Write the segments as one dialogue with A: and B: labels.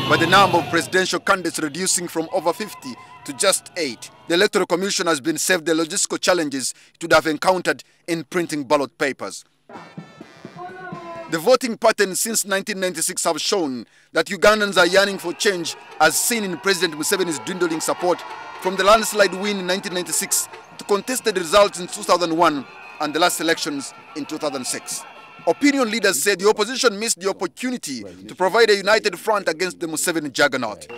A: but the number of presidential candidates reducing from over 50 to just 8. The Electoral Commission has been saved the logistical challenges it would have encountered in printing ballot papers. The voting patterns since 1996 have shown that Ugandans are yearning for change, as seen in President Museveni's dwindling support from the landslide win in 1996 to contested results in 2001 and the last elections in 2006. Opinion leaders said the opposition missed the opportunity to provide a united front against the Museveni juggernaut.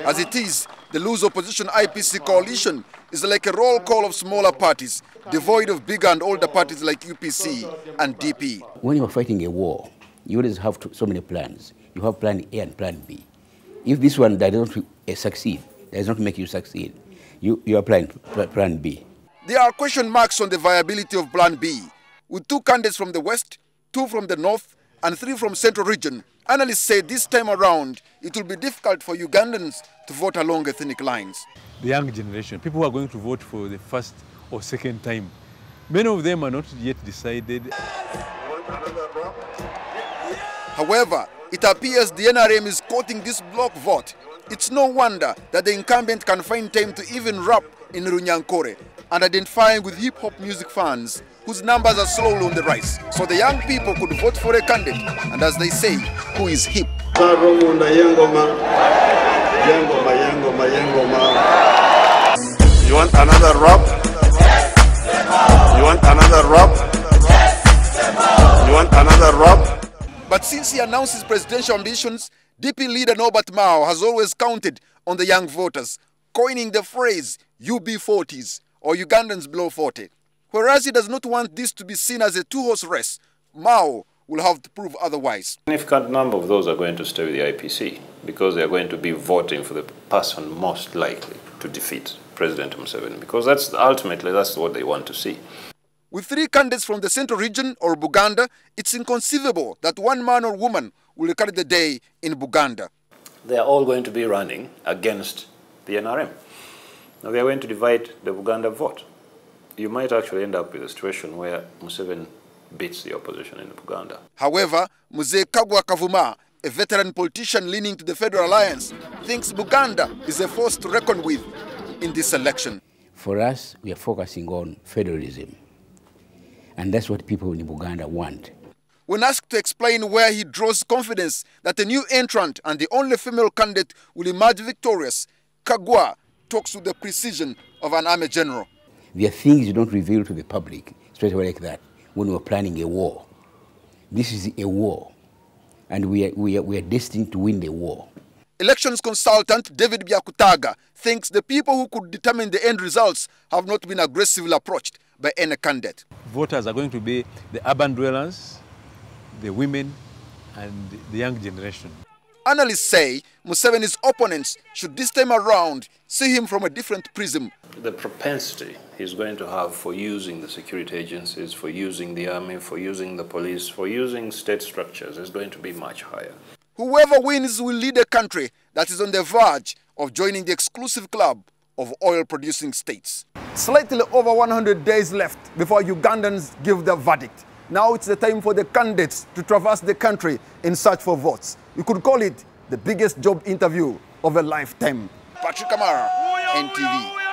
A: As it is, the loose opposition IPC coalition is like a roll call of smaller parties, devoid of bigger and older parties like UPC and DP.
B: When you're fighting a war, you always have so many plans. You have plan A and plan B. If this one does not succeed, does not make you succeed, you are plan B.
A: There are question marks on the viability of plan B. With 2 candidates from the west, 2 from the north, and 3 from central region, analysts say this time around it will be difficult for Ugandans to vote along ethnic lines.
C: The young generation, people who are going to vote for the first or second time, many of them are not yet decided.
A: However, it appears the NRM is courting this block vote. It's no wonder that the incumbent can find time to even rap in Runyankore and identifying with hip-hop music fans whose numbers are slowly on the rise. So the young people could vote for a candidate, and as they say, who is hip.
D: You want another rap? You want another rap? You want another rap?
A: But since he announced his presidential ambitions, DP leader Norbert Mao has always counted on the young voters, coining the phrase UB40s, or Ugandans below 40. Whereas he does not want this to be seen as a 2-horse race, Mao will have to prove otherwise.
E: A significant number of those are going to stay with the IPC because they are going to be voting for the person most likely to defeat President Museveni, because ultimately that's what they want to see.
A: With 3 candidates from the central region or Buganda, it's inconceivable that one man or woman will carry the day in Buganda.
E: They are all going to be running against the NRM. Now they are going to divide the Buganda vote. You might actually end up with a situation where Museveni beats the opposition in Buganda.
A: However, Mzee Kagwa Kavuma, a veteran politician leaning to the Federal Alliance, thinks Buganda is a force to reckon with in this election.
B: For us, we are focusing on federalism. And that's what people in Uganda want.
A: When asked to explain where he draws confidence that a new entrant and the only female candidate will emerge victorious, Kagwa talks with the precision of an army general.
B: There are things you don't reveal to the public, especially like that, when we're planning a war. This is a war, and we are destined to win the war.
A: Elections consultant David Byakutaga thinks the people who could determine the end results have not been aggressively approached by any candidate.
C: Voters are going to be the urban dwellers, the women, and the young generation.
A: Analysts say Museveni's opponents should this time around see him from a different prism.
E: The propensity he's going to have for using the security agencies, for using the army, for using the police, for using state structures is going to be much higher.
A: Whoever wins will lead a country that is on the verge of joining the exclusive club of oil-producing states. Slightly over 100 days left before Ugandans give their verdict. Now it's the time for the candidates to traverse the country in search for votes. You could call it the biggest job interview of a lifetime. Patrick Amara, NTV.